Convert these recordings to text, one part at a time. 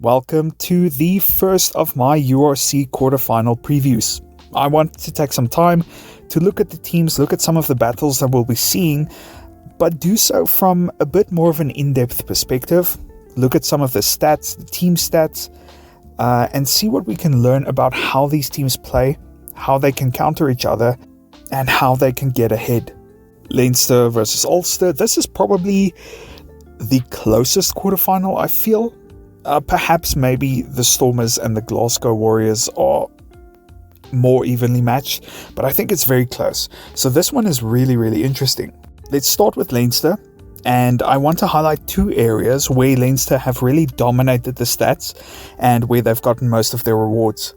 Welcome to the first of my URC quarterfinal previews. I want to take some time to look at the teams, look at some of the battles that we'll be seeing, but do so from a bit more of an in-depth perspective. Look at some of the stats, the team stats, and see what we can learn about how these teams play, how they can counter each other, and how they can get ahead. Leinster versus Ulster. This is probably the closest quarterfinal, I feel. Perhaps maybe the Stormers and the Glasgow Warriors are more evenly matched, but I think it's very close. So this one is really, really interesting. Let's start with Leinster, and I want to highlight two areas where Leinster have really dominated the stats and where they've gotten most of their rewards.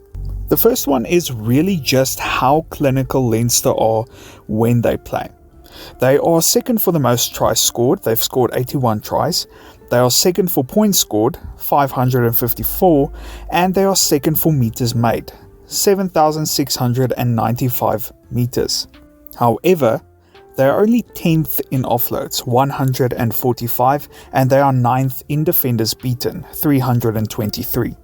The first one is really just how clinical Leinster are when they play. They are second for the most tries scored. They've scored 81 tries. They are second for points scored, 554, and they are second for meters made, 7,695 meters. However, they are only 10th in offloads, 145, and they are 9th in defenders beaten, 323.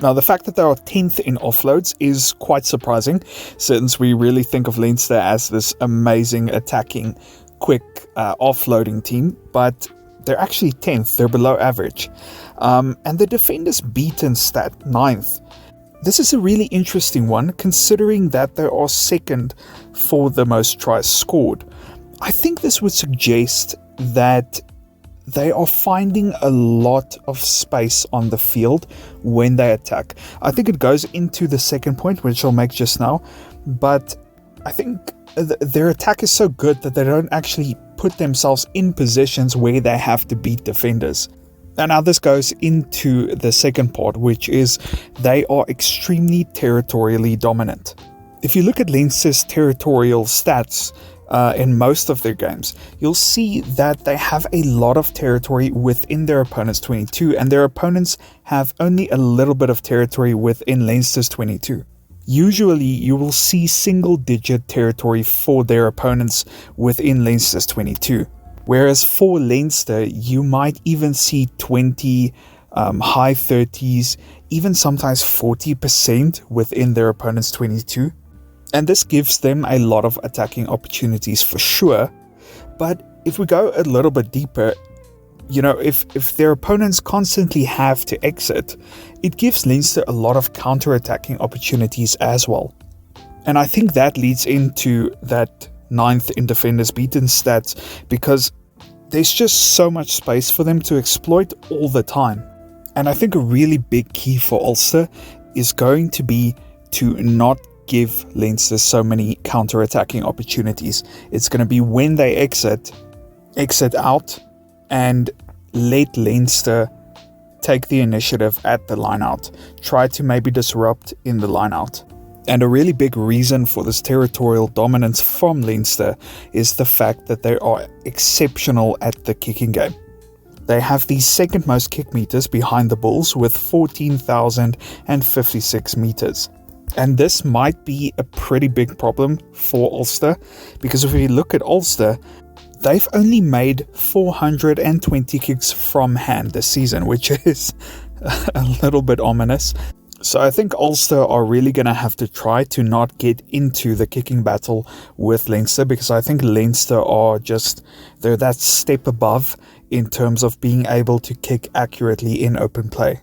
Now, the fact that they are 10th in offloads is quite surprising, since we really think of Leinster as this amazing attacking, quick offloading team, but they're actually 10th, they're below average. And the defenders beaten stat, 9th. This is a really interesting one, considering that they are second for the most tries scored. I think this would suggest that they are finding a lot of space on the field when they attack. I think it goes into the second point, which I'll make just now, but I think their attack is so good that they don't actually put themselves in positions where they have to beat defenders. And now this goes into the second part, which is they are extremely territorially dominant. If you look at Leinster's territorial stats in most of their games, you'll see that they have a lot of territory within their opponent's 22, and their opponents have only a little bit of territory within Leinster's 22. Usually, you will see single-digit territory for their opponents within Leinster's 22. Whereas for Leinster, you might even see 20, high 30s, even sometimes 40% within their opponent's 22. And this gives them a lot of attacking opportunities for sure. But if we go a little bit deeper, if their opponents constantly have to exit, it gives Leinster a lot of counter-attacking opportunities as well. And I think that leads into that 9th in defenders beaten stats, because there's just so much space for them to exploit all the time. And I think a really big key for Ulster is going to be to not give Leinster so many counter-attacking opportunities. It's going to be when they exit out, and let Leinster take the initiative at the line-out. Try to maybe disrupt in the line-out. And a really big reason for this territorial dominance from Leinster is the fact that they are exceptional at the kicking game. They have the second most kick meters behind the Bulls with 14,056 meters. And this might be a pretty big problem for Ulster, because if we look at Ulster, they've only made 420 kicks from hand this season, which is a little bit ominous. So I think Ulster are really going to have to try to not get into the kicking battle with Leinster, because I think Leinster they're that step above in terms of being able to kick accurately in open play.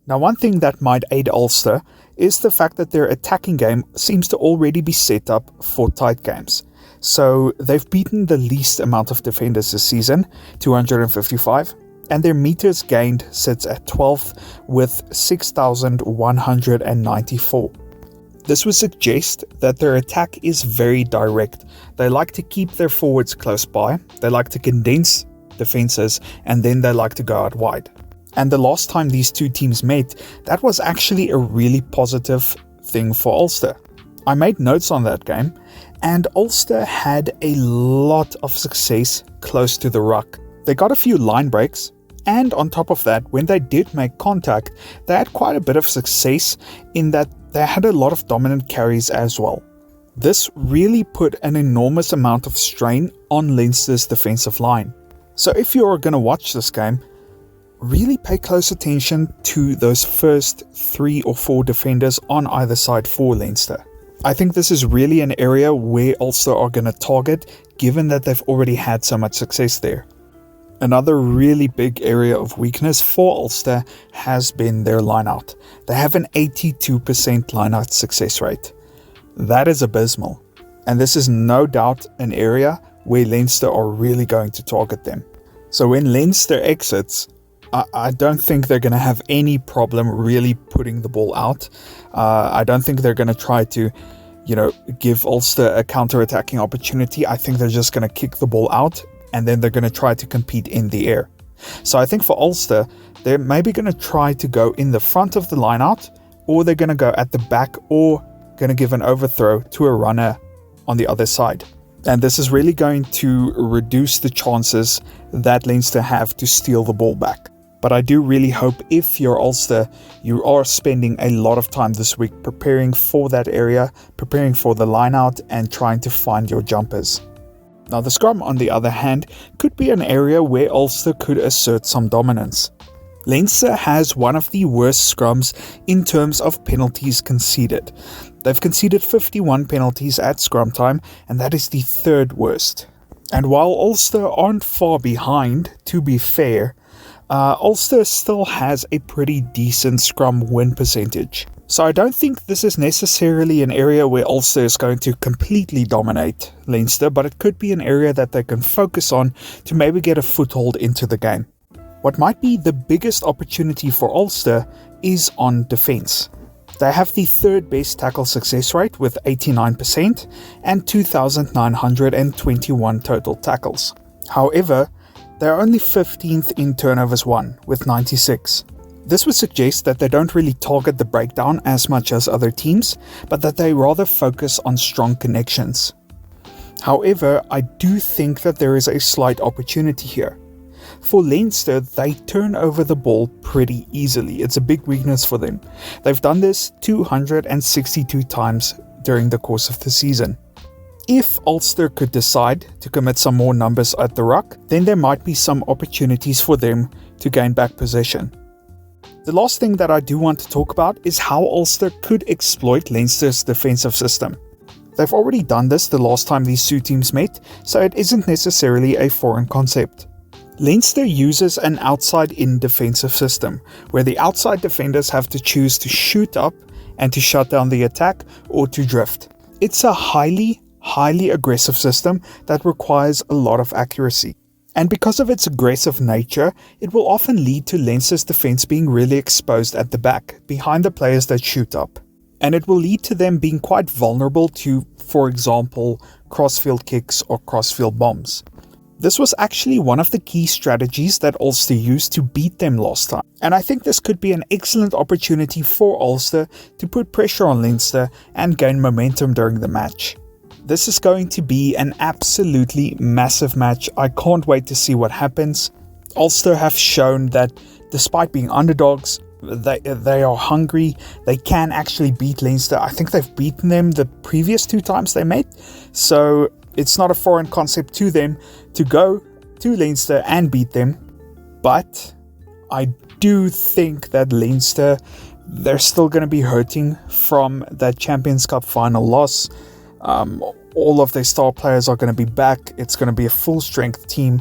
Now, one thing that might aid Ulster is the fact that their attacking game seems to already be set up for tight games. So they've beaten the least amount of defenders this season, 255, and their meters gained sits at 12th with 6,194. This would suggest that their attack is very direct. They like to keep their forwards close by, they like to condense defenses, and then they like to go out wide. And the last time these two teams met, that was actually a really positive thing for Ulster. I made notes on that game, and Ulster had a lot of success close to the ruck. They got a few line breaks, and on top of that, when they did make contact, they had quite a bit of success in that they had a lot of dominant carries as well. This really put an enormous amount of strain on Leinster's defensive line. So if you're going to watch this game, really pay close attention to those first 3 or 4 defenders on either side for Leinster. I think this is really an area where Ulster are going to target, given that they've already had so much success there. Another really big area of weakness for Ulster has been their lineout. They have an 82% lineout success rate. That is abysmal. And this is no doubt an area where Leinster are really going to target them. So when Leinster exits, I don't think they're going to have any problem really putting the ball out. I don't think they're going to try to, give Ulster a counter-attacking opportunity. I think they're just going to kick the ball out, and then they're going to try to compete in the air. So I think for Ulster, they're maybe going to try to go in the front of the lineout, or they're going to go at the back, or going to give an overthrow to a runner on the other side. And this is really going to reduce the chances that Leinster have to steal the ball back. But I do really hope if you're Ulster, you are spending a lot of time this week preparing for that area, preparing for the lineout, and trying to find your jumpers. Now the scrum, on the other hand, could be an area where Ulster could assert some dominance. Leinster has one of the worst scrums in terms of penalties conceded. They've conceded 51 penalties at scrum time, and that is the 3rd worst. And while Ulster aren't far behind, to be fair, Ulster still has a pretty decent scrum win percentage. So I don't think this is necessarily an area where Ulster is going to completely dominate Leinster, but it could be an area that they can focus on to maybe get a foothold into the game. What might be the biggest opportunity for Ulster is on defence. They have the 3rd best tackle success rate with 89% and 2,921 total tackles. However, they are only 15th in turnovers won with 96. This would suggest that they don't really target the breakdown as much as other teams, but that they rather focus on strong connections. However, I do think that there is a slight opportunity here. For Leinster, they turn over the ball pretty easily. It's a big weakness for them. They've done this 262 times during the course of the season. If Ulster could decide to commit some more numbers at the ruck, then there might be some opportunities for them to gain back possession. The last thing that I do want to talk about is how Ulster could exploit Leinster's defensive system. They've already done this the last time these 2 teams met, so it isn't necessarily a foreign concept. Leinster uses an outside-in defensive system, where the outside defenders have to choose to shoot up and to shut down the attack or to drift. It's a highly aggressive system that requires a lot of accuracy. And because of its aggressive nature, it will often lead to Leinster's defense being really exposed at the back, behind the players that shoot up. And it will lead to them being quite vulnerable to, for example, crossfield kicks or crossfield bombs. This was actually one of the key strategies that Ulster used to beat them last time. And I think this could be an excellent opportunity for Ulster to put pressure on Leinster and gain momentum during the match. This is going to be an absolutely massive match. I can't wait to see what happens. Ulster have shown that despite being underdogs, they are hungry. They can actually beat Leinster. I think they've beaten them the previous 2 times they met. So it's not a foreign concept to them to go to Leinster and beat them. But I do think that Leinster, they're still going to be hurting from that Champions Cup final loss. All of their star players are going to be back. It's going to be a full strength team.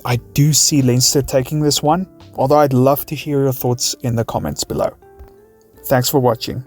I do see Leinster taking this one, although I'd love to hear your thoughts in the comments below. Thanks for watching.